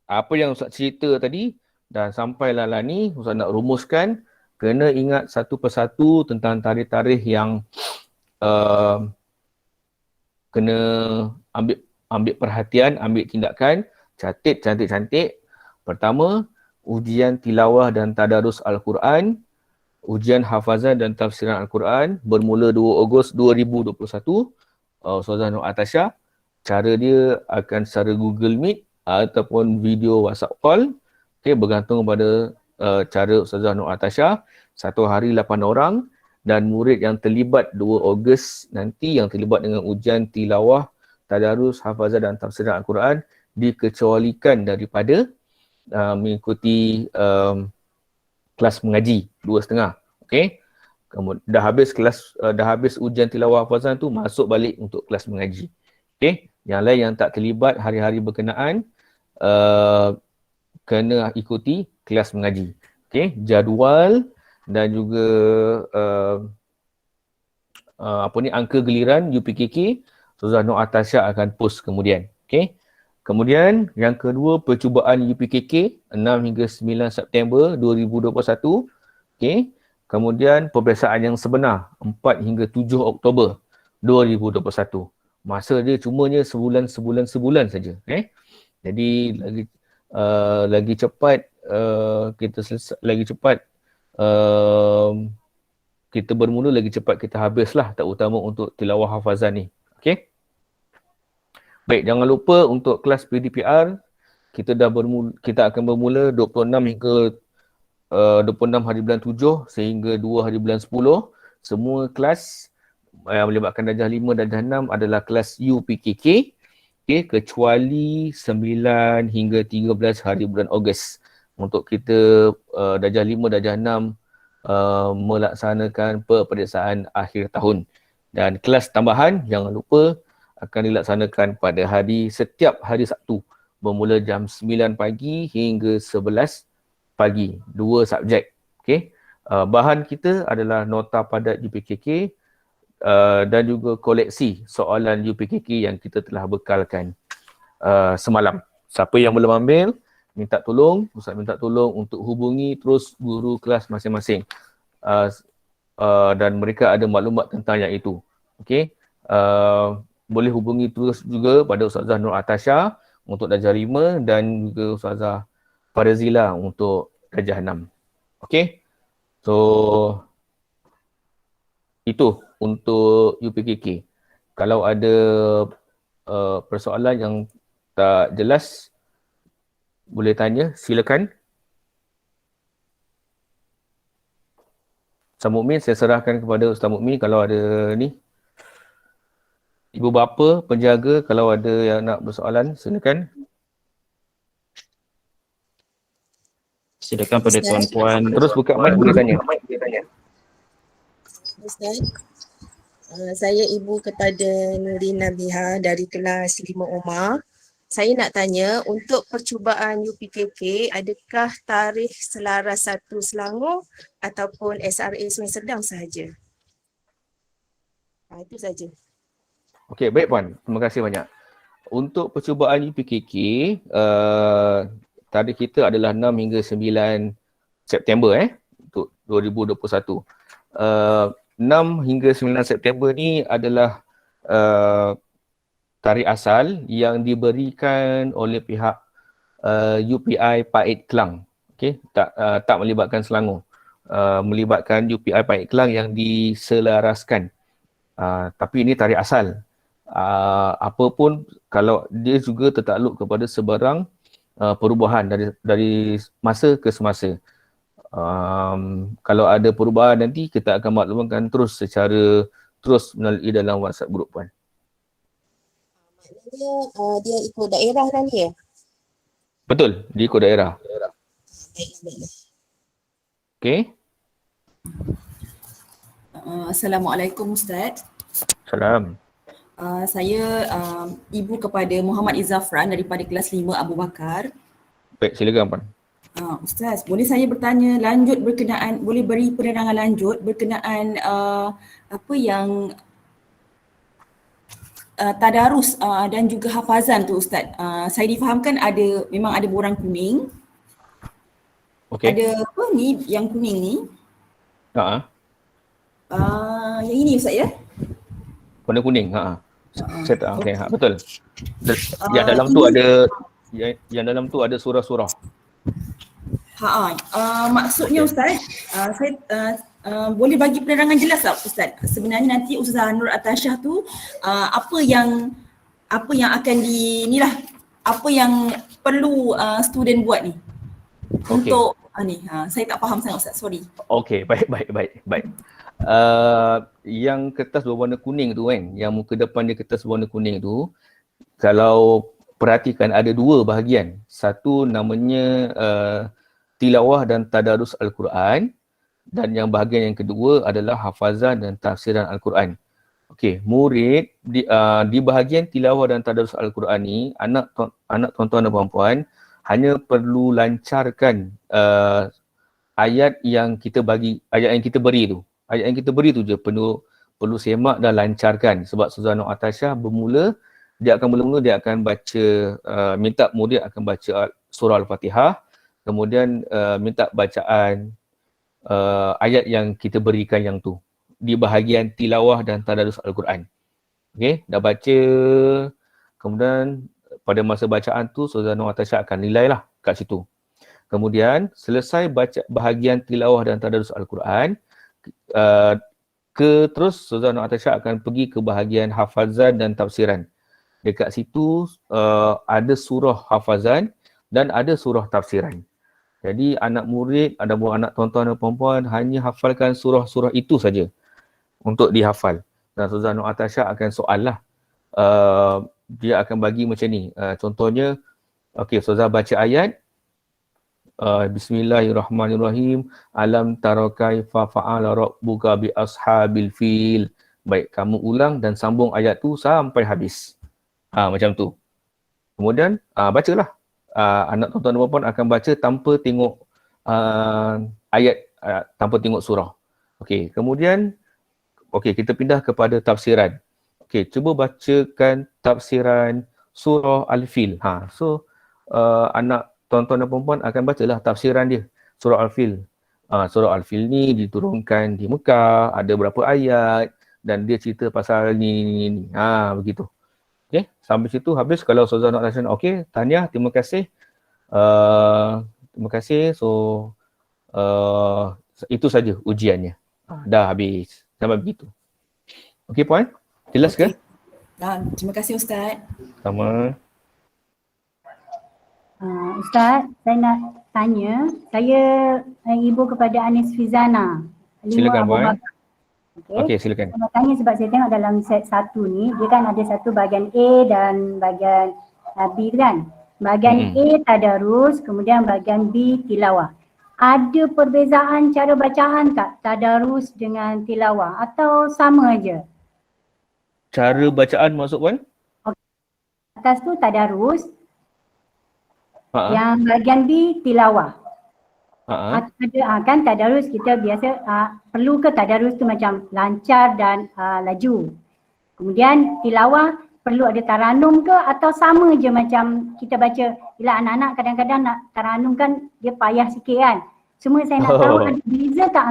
apa yang Ustaz cerita tadi dan sampailah lah ni, Ustaz nak rumuskan, kena ingat satu persatu tentang tarikh-tarikh yang kena ambil perhatian, ambil tindakan, catat cantik-cantik. Pertama, ujian tilawah dan tadarus Al-Quran, ujian hafazan dan tafsiran Al-Quran bermula 2 Ogos 2021. Ustazah Nur Atasha, cara dia akan secara Google Meet ataupun video WhatsApp call. Okay, bergantung pada cara Ustazah Nur Atasha. 1 hari 8 orang dan murid yang terlibat 2 Ogos nanti yang terlibat dengan ujian tilawah, tadarus, hafazah dan tafsiran Al-Quran dikecualikan daripada mengikuti kelas mengaji 2.5. Okey. Kemudian dah habis ujian tilawah hafazan tu, masuk balik untuk kelas mengaji. Okey. Yang lain yang tak terlibat hari-hari berkenaan kena ikuti kelas mengaji. Okey, jadual dan juga angka giliran UPKK Ustazah Nur Atasha akan post kemudian. Okey. Kemudian yang kedua, percubaan UPKK 6 hingga 9 September 2021. Okey. Kemudian peperiksaan yang sebenar 4 hingga 7 Oktober 2021. Masa dia cumanya sebulan saja. Jadi lagi cepat kita selesai, lagi cepat kita bermula, lagi cepat kita habislah, terutama untuk tilawah hafazan ni. Okey. Baik, jangan lupa untuk kelas PDPR kita akan bermula 26 hingga 26 hari bulan 7 sehingga 2 hari bulan 10. Semua kelas yang melibatkan darjah 5 dan darjah 6 adalah kelas UPKK. Okay, kecuali 9 hingga 13 hari bulan Ogos. Untuk kita darjah 5, darjah 6 melaksanakan peperiksaan akhir tahun. Dan kelas tambahan jangan lupa akan dilaksanakan pada setiap hari Sabtu bermula jam 9 pagi hingga 11 pagi. 2 subjek. Okay. Bahan kita adalah nota padat UPKK dan juga koleksi soalan UPKK yang kita telah bekalkan. semalam. Siapa yang belum ambil, minta tolong, Ustaz minta tolong untuk hubungi terus guru kelas masing-masing. Dan mereka ada maklumat tentang yang itu. Okey. Boleh hubungi terus juga pada Ustazah Nur Atasha untuk darjah 5 dan juga Ustazah Farazila untuk darjah 6. Okey. So itu untuk UPKK. Kalau ada persoalan yang tak jelas, boleh tanya, silakan. Ustaz Mukmin, saya serahkan kepada Ustaz Mukmin kalau ada ni. Ibu bapa, penjaga, kalau ada yang nak bersoalan, silakan. Silakan pada tuan-puan. Terus buka mic, boleh tanya. Ustaz, saya ibu kepada Nurin Nabiha dari kelas 5 Omar. Saya nak tanya, untuk percubaan UPKK, adakah tarikh selaras 1 Selangor ataupun SRA Sungai Sedang sahaja? Itu saja. Okey, baik puan. Terima kasih banyak. Untuk percubaan UPKK, tarikh kita adalah 6 hingga 9 September untuk 2021. 6 hingga 9 September ni adalah tarikh asal yang diberikan oleh pihak UPI Pait Klang. Okey, tak melibatkan Selangor. Melibatkan UPI Pait Klang yang diselaraskan. Tapi ini tarikh asal. Apapun kalau dia juga tertakluk kepada sebarang perubahan dari masa ke semasa. Kalau ada perubahan nanti kita akan maklumkan terus melalui dalam WhatsApp group puan. Maknanya dia ikut daerah nanti ya? Betul, dia ikut daerah. Baiklah. Okey. Assalamualaikum Ustaz. Salam. Saya ibu kepada Muhammad Izzafran daripada kelas 5 Abu Bakar. Baik, silakan puan. Ustaz, boleh saya bertanya lanjut berkenaan, boleh beri penerangan lanjut berkenaan apa yang tadarus dan juga hafazan tu Ustaz. Saya difahamkan memang ada borang kuning. Okey. Ada apa ni yang kuning ni? Yang ini Ustaz ya? Warna kuning. Saya tak okey, betul. Yang dalam tu ada yang dalam tu ada surah-surah. Maksudnya Ustaz, saya boleh bagi penerangan jelas tak Ustaz? Sebenarnya nanti Ustazah Nur Atasha tu apa yang akan apa yang perlu student buat ni? Okay. Untuk saya tak faham sangat Ustaz, sorry. Okey, baik. Yang kertas berwarna kuning tu kan, yang muka depan dia kertas berwarna kuning tu, kalau perhatikan ada 2 bahagian. Satu namanya tilawah dan tadarus Al-Quran, dan yang bahagian yang kedua adalah hafazan dan tafsiran Al-Quran. Okey, murid di bahagian tilawah dan tadarus Al-Quran ni, anak tuan-tuan dan puan-puan hanya perlu lancarkan ayat yang kita beri tu. Ayat yang kita beri tu je perlu semak dan lancarkan. Sebab Ustazah Nur Atasha dia akan baca, minta murid akan baca surah Al-Fatihah, kemudian minta bacaan ayat yang kita berikan yang tu di bahagian tilawah dan tadarus Al-Quran. Okey, dah baca, kemudian pada masa bacaan tu Ustazah Nur Atasha akan nilai lah kat situ. Kemudian selesai baca bahagian tilawah dan tadarus Al-Quran, terus Ustazah Nur Atasha akan pergi ke bahagian hafazan dan tafsiran. Dekat situ ada surah hafazan dan ada surah tafsiran. Jadi anak murid, anak tuan-tuan dan puan-puan hanya hafalkan surah-surah itu saja untuk dihafal. Dan Ustazah Nur Atasha akan soal lah. Dia akan bagi macam ni. Contohnya, okey, Ustazah baca ayat. Bismillahirrahmanirrahim. Alam tara kaifa fa'ala rabbuka bi ashabil fil. Baik, kamu ulang dan sambung ayat tu sampai habis. Macam tu. Kemudian bacalah. Anak tuan-tuan dan puan-puan akan baca tanpa tengok ayat, tanpa tengok surah. Okey, kemudian kita pindah kepada tafsiran. Okey, cuba bacakan tafsiran surah Al-Fil. So anak tuan-tuan dan perempuan akan bacalah tafsiran dia, surah Al-Fil. Surah Al-Fil ni diturunkan di Mekah, ada berapa ayat dan dia cerita pasal ni. Begitu. Okay, sampai situ habis. Kalau Ustazah nak rasa okey, tahniah, terima kasih. Terima kasih. So itu saja ujiannya. Dah habis. Sampai begitu. Okey puan? Jelas ke? Terima kasih Ustaz. Sama. Ustaz, saya nak tanya. Saya ibu kepada Anis Fizana. Silakan puan. Okey, silakan. Saya nak tanya sebab saya tengok dalam set 1 ni, dia kan ada satu bahagian A dan bahagian B kan. Bahagian A tadarus, kemudian bahagian B tilawah. Ada perbezaan cara bacaan tak tadarus dengan tilawah atau sama aja? Cara bacaan maksud puan? Atas tu tadarus, yang bahagian B tilawah. Ada kan tadarus kita biasa perlu ke tadarus tu macam lancar dan laju. Kemudian tilawah perlu ada taranum ke atau sama je macam kita baca. Bila anak-anak kadang-kadang nak taranum kan dia payah sikit kan. Cuma saya nak tahu ada beza tak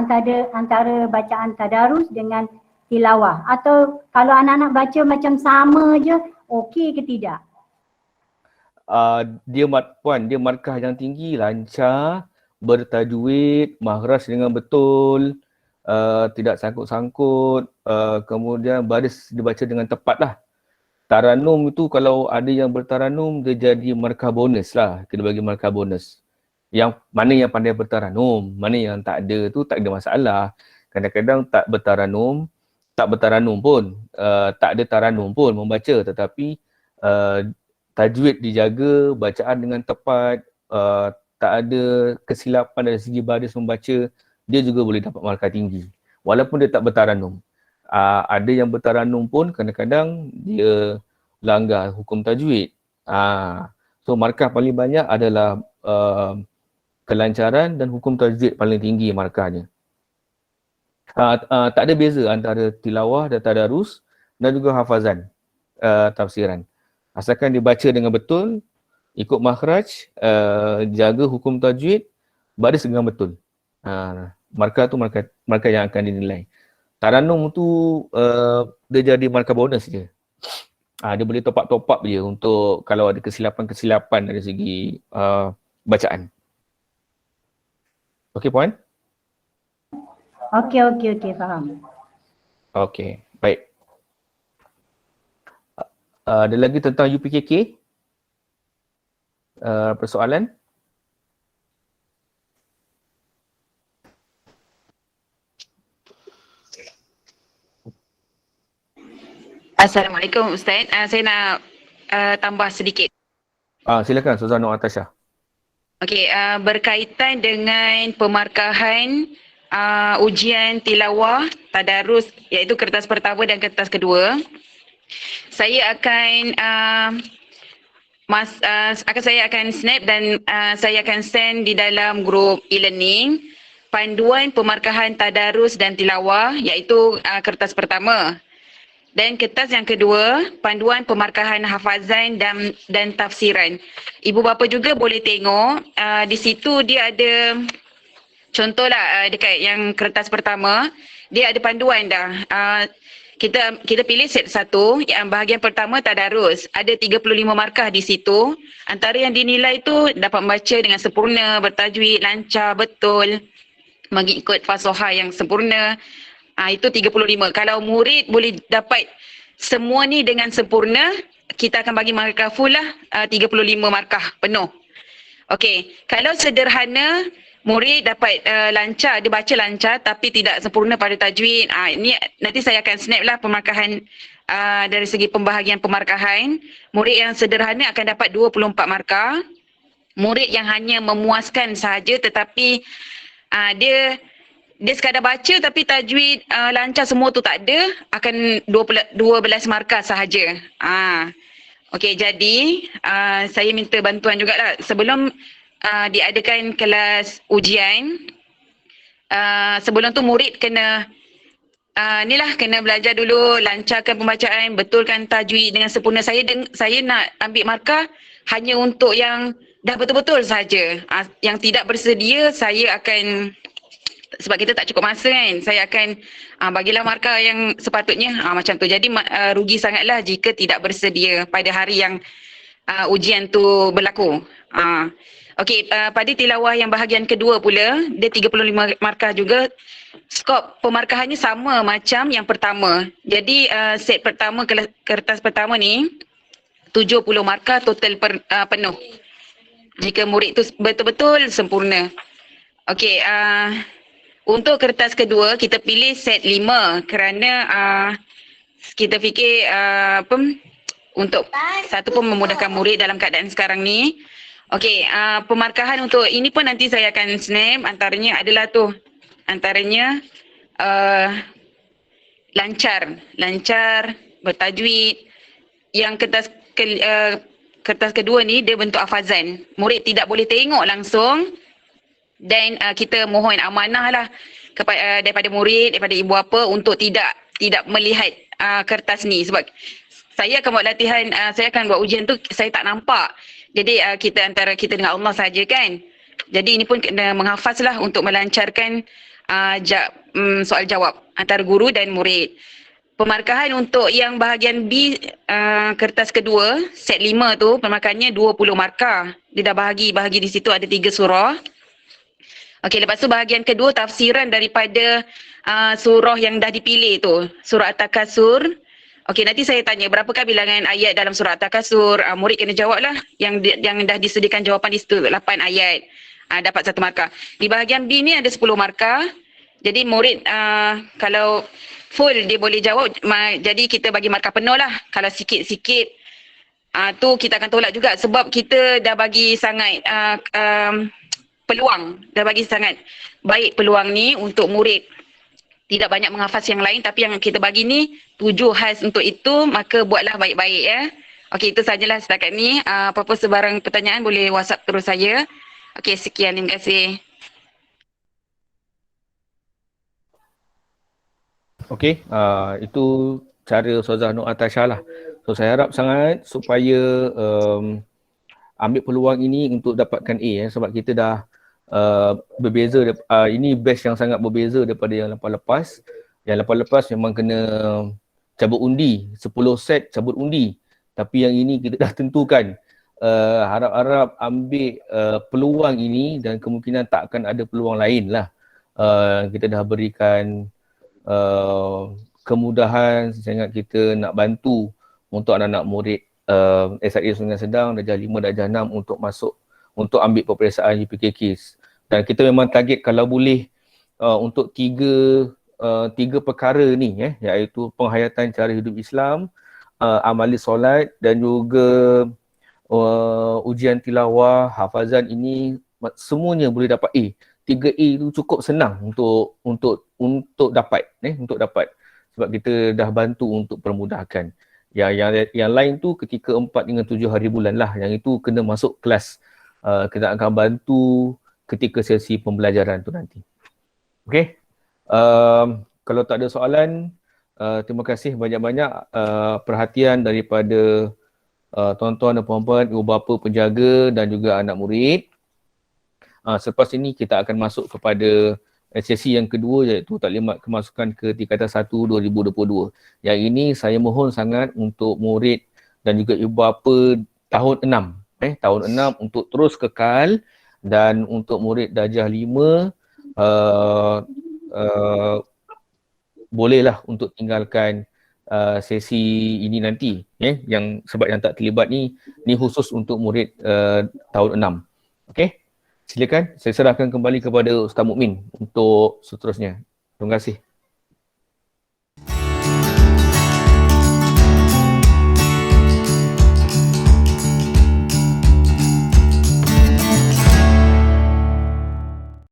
antara bacaan tadarus dengan tilawah, atau kalau anak-anak baca macam sama je okey ke tidak? Dia markah yang tinggi, lancar, bertajwid, makhraj dengan betul, tidak sangkut-sangkut, kemudian baris dibaca dengan tepat lah. Taranum itu kalau ada yang bertaranum dia jadi markah bonus lah, kita bagi markah bonus. Yang mana yang pandai bertaranum, mana yang tak ada tu tak ada masalah. Kadang-kadang tak bertaranum pun, tak ada taranum pun membaca, tetapi tajwid dijaga, bacaan dengan tepat, tak ada kesilapan dari segi baris membaca, dia juga boleh dapat markah tinggi walaupun dia tak bertaranum. Ada yang bertaranum pun kadang-kadang dia langgar hukum tajwid. So markah paling banyak adalah kelancaran dan hukum tajwid paling tinggi markahnya. Tak ada beza antara tilawah dan tadarus dan juga hafazan, tafsiran. Asalkan dibaca dengan betul, ikut makhraj, jaga hukum tajwid, baris dengan betul. Markah tu markah yang akan dinilai. Taranum tu dia jadi markah bonus je. Dia boleh top up je untuk kalau ada kesilapan dari segi bacaan. Okey puan? Okey, faham. Okey, baik. Ada lagi tentang UPKK? Persoalan? Assalamualaikum Ustaz. Saya nak tambah sedikit. Silakan Ustazah Nur Atasha. Okey, berkaitan dengan pemarkahan ujian tilawah tadarus iaitu kertas pertama dan kertas kedua. Saya akan saya akan snap dan saya akan send di dalam grup e-learning panduan pemarkahan tadarus dan tilawah iaitu kertas pertama. Dan kertas yang kedua, panduan pemarkahan hafazan dan tafsiran. Ibu bapa juga boleh tengok di situ dia ada contohlah dekat yang kertas pertama, dia ada panduan dah. Kita pilih set 1, yang bahagian pertama tadarus. Ada 35 markah di situ. Antara yang dinilai tu dapat membaca dengan sempurna, bertajwid, lancar, betul, mengikut fasahah yang sempurna. Itu 35. Kalau murid boleh dapat semua ni dengan sempurna, kita akan bagi markah full lah, 35 markah penuh. Okey, kalau sederhana, murid dapat lancar, dia baca lancar tapi tidak sempurna pada tajwid. Ini nanti saya akan snap lah pemarkahan dari segi pembahagian pemarkahan. Murid yang sederhana akan dapat 24 markah. Murid yang hanya memuaskan sahaja tetapi dia sekadar baca tapi tajwid lancar semua tu tak ada, akan 12 markah sahaja. Okey, jadi saya minta bantuan jugalah sebelum diadakan kelas ujian. Sebelum tu murid kena Inilah kena belajar dulu, lancarkan pembacaan, betulkan tajwid dengan sempurna. Saya nak ambil markah hanya untuk yang dah betul-betul saja. Yang tidak bersedia saya akan, sebab kita tak cukup masa kan, saya akan bagilah markah yang sepatutnya macam tu. Jadi rugi sangatlah jika tidak bersedia pada hari yang ujian tu berlaku. Okey, pada tilawah yang bahagian kedua pula, dia 35 markah juga. Skop pemarkahannya sama macam yang pertama. Jadi set pertama, kertas pertama ni 70 markah total penuh. Jika murid tu betul-betul sempurna. Okey, untuk kertas kedua kita pilih set 5 kerana kita fikir untuk satu pun memudahkan murid dalam keadaan sekarang ni. Okey, pemarkahan untuk ini pun nanti saya akan snap. Antaranya lancar, bertajwid. Yang kertas kedua ni dia bentuk hafazan. Murid tidak boleh tengok langsung dan kita mohon amanah lah kepada daripada murid, daripada ibu bapa untuk tidak melihat kertas ni, sebab saya akan buat latihan, saya akan buat ujian tu saya tak nampak. Jadi antara kita dengan Allah saja kan. Jadi ini pun kena menghafaz lah untuk melancarkan soal jawab antara guru dan murid. Pemarkahan untuk yang bahagian B, kertas kedua, set 5 tu, pemarkahannya 20 markah. Dia dah bahagi di situ ada 3 surah. Okey, lepas tu bahagian kedua tafsiran daripada surah yang dah dipilih tu, surah At-Takasur. Okey, nanti saya tanya berapakah bilangan ayat dalam surah At-Takasur. Murid kena jawab lah yang dah disediakan jawapan di situ, 8 ayat. Dapat 1 markah. Di bahagian B ni ada 10 markah. Jadi murid kalau full dia boleh jawab, jadi kita bagi markah penuh lah. Kalau sikit-sikit tu kita akan tolak juga, sebab kita dah bagi sangat peluang, dah bagi sangat baik peluang ni untuk murid tidak banyak menghafaz yang lain, tapi yang kita bagi ni 7 khas untuk itu, maka buatlah baik-baik ya. Okey, itu sajalah setakat ni. Apa-apa sebarang pertanyaan boleh WhatsApp terus saya. Okey, sekian, terima kasih. Okey, itu cara Ustazah Nur Atasha lah. So saya harap sangat supaya ambil peluang ini untuk dapatkan A sebab kita dah berbeza, ini batch yang sangat berbeza daripada yang lepas-lepas. Yang lepas-lepas memang kena cabut undi, 10 set cabut undi. Tapi yang ini kita dah tentukan. Harap-harap ambil peluang ini dan kemungkinan tak akan ada peluang lain lah. Kita dah berikan kemudahan sangat, kita nak bantu untuk anak-anak murid SIA Sungai Sedang darjah 5, darjah 6 untuk masuk, untuk ambil peperiksaan UPKK. Dan kita memang target kalau boleh untuk tiga perkara ni iaitu penghayatan cara hidup Islam, amali solat dan juga ujian tilawah, hafazan, ini semuanya boleh dapat A. 3A itu cukup senang untuk dapat sebab kita dah bantu untuk permudahkan. Yang lain tu ketika 4 dengan 7 hari bulan lah, yang itu kena masuk kelas. Kita akan bantu ketika sesi pembelajaran tu nanti. Okey. Kalau tak ada soalan, terima kasih banyak-banyak perhatian daripada tuan-tuan dan puan-puan, ibu bapa, penjaga dan juga anak murid. Selepas ini kita akan masuk kepada sesi yang kedua, iaitu taklimat kemasukan ke tingkatan 1 2022. Yang ini saya mohon sangat untuk murid dan juga ibu bapa tahun 6. Tahun 6 untuk terus kekal, dan untuk murid darjah 5 bolehlah untuk tinggalkan sesi ini nanti. Yang sebab yang tak terlibat ni khusus untuk murid tahun 6. Okey. Silakan, saya serahkan kembali kepada Ustaz Mukmin untuk seterusnya. Terima kasih.